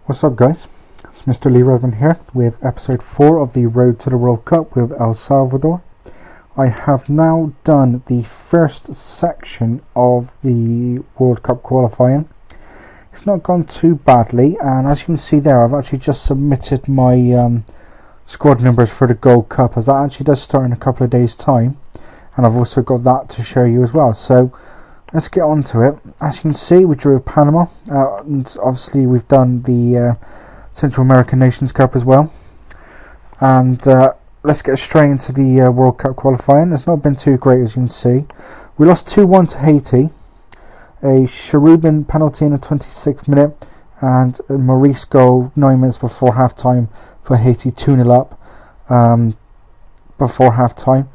What's up, guys? It's Mr. Lee Redmond here with episode 4 of the Road to the World Cup with El Salvador. I have now done the first section of the World Cup qualifying. It's not gone too badly, and as you can see there, I've actually just submitted my squad numbers for the Gold Cup, as that actually does start in a couple of days' time, and I've also got that to show you as well. So let's get on to it. As you can see, we drew Panama, and obviously we've done the Central American Nations Cup as well. And let's get straight into the World Cup qualifying. It's not been too great, as you can see. We lost 2-1 to Haiti. A Cherubin penalty in the 26th minute, and a Maurice goal 9 minutes before half-time for Haiti, 2-0 up before half-time.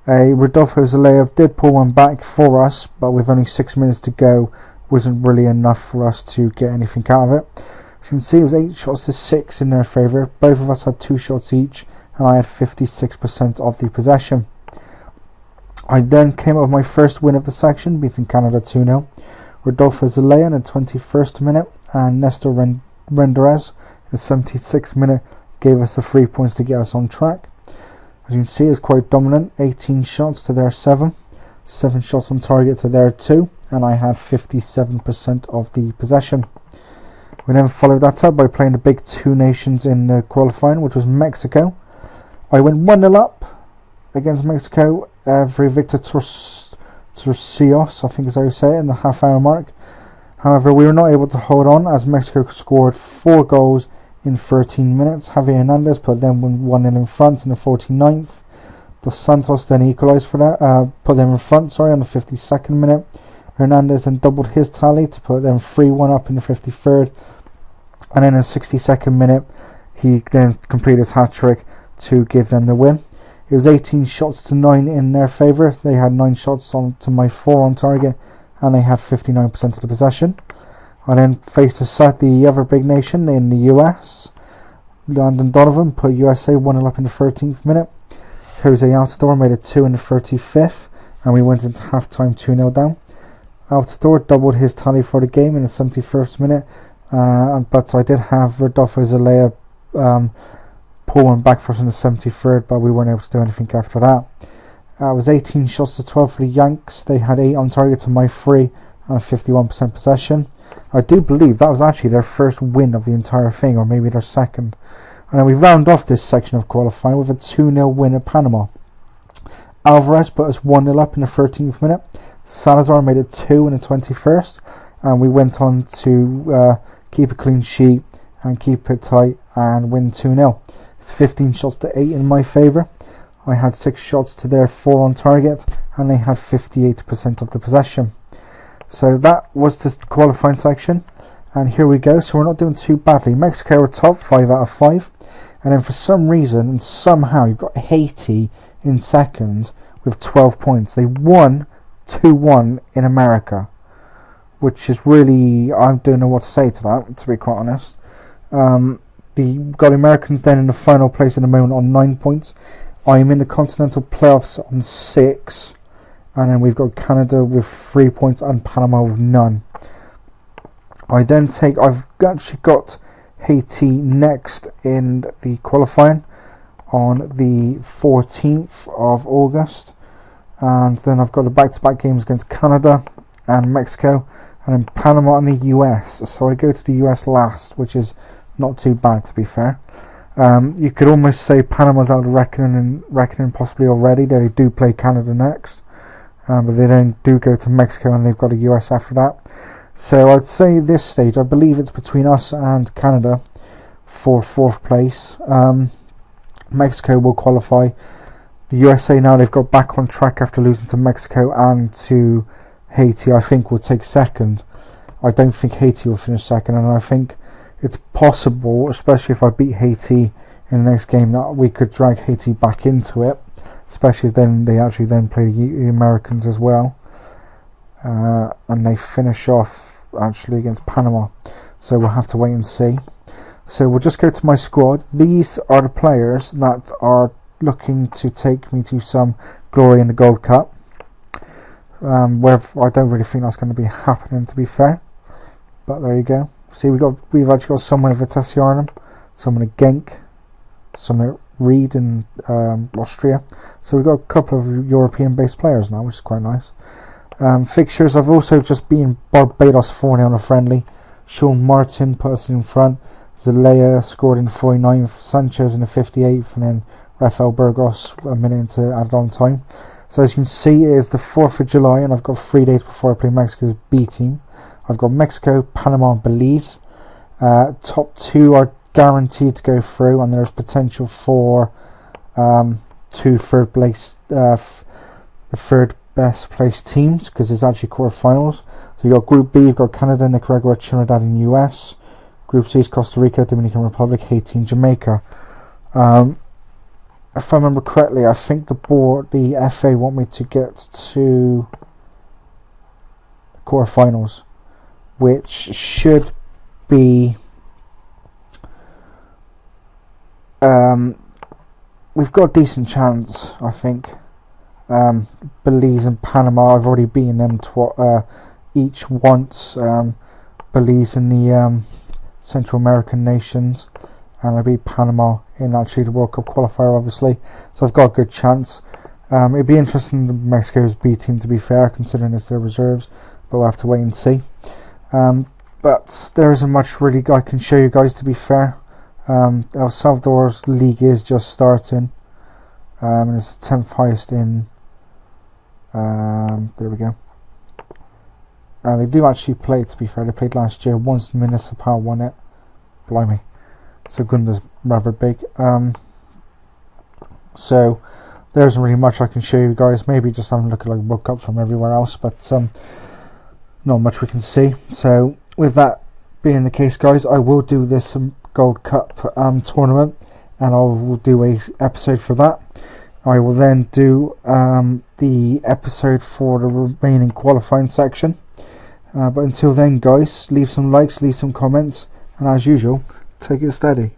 Rodolfo Zelaya did pull one back for us, but with only 6 minutes to go, wasn't really enough for us to get anything out of it. As you can see, it was 8 shots to 6 in their favour. Both of us had 2 shots each, and I had 56% of the possession. I then came up with my first win of the section, beating Canada 2-0. Rodolfo Zelaya in the 21st minute, and Nestor Renderes in the 76th minute gave us the 3 points to get us on track. As you can see, it's quite dominant. 18 shots to their 7, 7 shots on target to their 2, and I had 57% of the possession. We then followed that up by playing the big two nations in the qualifying, which was Mexico. I went 1-0 up against Mexico. Victor Turcios, I think is how you say it, in the half-hour mark. However, we were not able to hold on, as Mexico scored 4 goals in 13 minutes. Javier Hernandez put them 1-0 in front in the 49th. Dos Santos then equalised for that, put them in front, on the 52nd minute. Hernandez then doubled his tally to put them 3-1 up in the 53rd. And then in the 62nd minute, he then completed his hat-trick to give them the win. It was 18 shots to 9 in their favour. They had 9 shots on to my 4 on target, and they had 59% of the possession. I then faced the other big nation in the US. Landon Donovan put USA 1-0 up in the 13th minute. Jose Altidore made it 2 in the 35th, and we went into half-time 2-0 down. Altidore doubled his tally for the game in the 71st minute, but I did have Rodolfo Zelaya pull one back for us in the 73rd, but we weren't able to do anything after that. It was 18 shots to 12 for the Yanks. They had 8 on target to my 3, and 51% possession. I do believe that was actually their first win of the entire thing, or maybe their second. And then we round off this section of qualifying with a 2-0 win at Panama. Alvarez put us 1-0 up in the 13th minute. Salvador made it 2 in the 21st, and we went on to keep a clean sheet and keep it tight and win 2-0. It's 15 shots to 8 in my favour. I had 6 shots to their 4 on target, and they had 58% of the possession. So that was the qualifying section, and here we go. So we're not doing too badly. Mexico are top, 5 out of 5, and then for some reason and somehow you've got Haiti in second with 12 points. They won 2-1 in America, which is really, I don't know what to say to that, to be quite honest. Got the Americans then in the final place at the moment on 9 points. I am in the continental playoffs on 6. And then we've got Canada with 3 points and Panama with none. I've actually got Haiti next in the qualifying on the 14th of August. And then I've got the back-to-back games against Canada and Mexico, and then Panama and the US. So I go to the US last, which is not too bad, to be fair. You could almost say Panama's out of reckoning possibly already. They do play Canada next. But they then do go to Mexico, and they've got the US after that. So I'd say this stage, I believe it's between us and Canada for 4th place. Mexico will qualify. The USA now, they've got back on track after losing to Mexico and to Haiti. I think will take second. I don't think Haiti will finish second, and I think it's possible, especially if I beat Haiti in the next game, that we could drag Haiti back into it. Especially then they actually then play the Americans as well, and they finish off actually against Panama. So we'll have to wait and see. So we'll just go to my squad. These are the players that are looking to take me to some glory in the Gold Cup. Where I don't really think that's going to be happening, to be fair. But there you go. See, we've actually got someone at Vitesse Arnhem, someone at Genk, someone at Ried in Austria. So we've got a couple of European-based players now, which is quite nice. Fixtures, I've also just beaten Barbados 4-0 on a friendly. Sean Martin put us in front. Zelaya scored in the 49th, Sanchez in the 58th, and then Rafael Burgos a minute into added on time. So as you can see, it is the 4th of July, and I've got 3 days before I play Mexico's B team. I've got Mexico, Panama, and Belize. Top 2 are guaranteed to go through, and there's potential for 2 third best placed teams, because it's actually quarterfinals. So you've got Group B, you've got Canada, Nicaragua, Trinidad, and US. Group C is Costa Rica, Dominican Republic, Haiti, and Jamaica. If I remember correctly, I think the FA want me to get to quarterfinals, which should be we've got a decent chance, I think. Belize and Panama, I've already beaten them each once. Belize in the Central American nations, and I beat Panama in actually the World Cup qualifier, obviously. So I've got a good chance. It'd be interesting the Mexico's B team, to be fair, considering it's their reserves, but we'll have to wait and see. But there isn't much really I can show you guys, to be fair. El Salvador's league is just starting, and it's the 10th highest in. There we go. They do actually play, to be fair. They played last year. Once Municipal won it. Blimey. So Gunda's rather big. So there isn't really much I can show you guys. Maybe just having a look at like World Cups from everywhere else, but not much we can see. So with that being the case, guys, I will do this Gold Cup tournament, and I will do a episode for that. I will then do the episode for the remaining qualifying section. But until then, guys, leave some likes, leave some comments, and as usual, take it steady.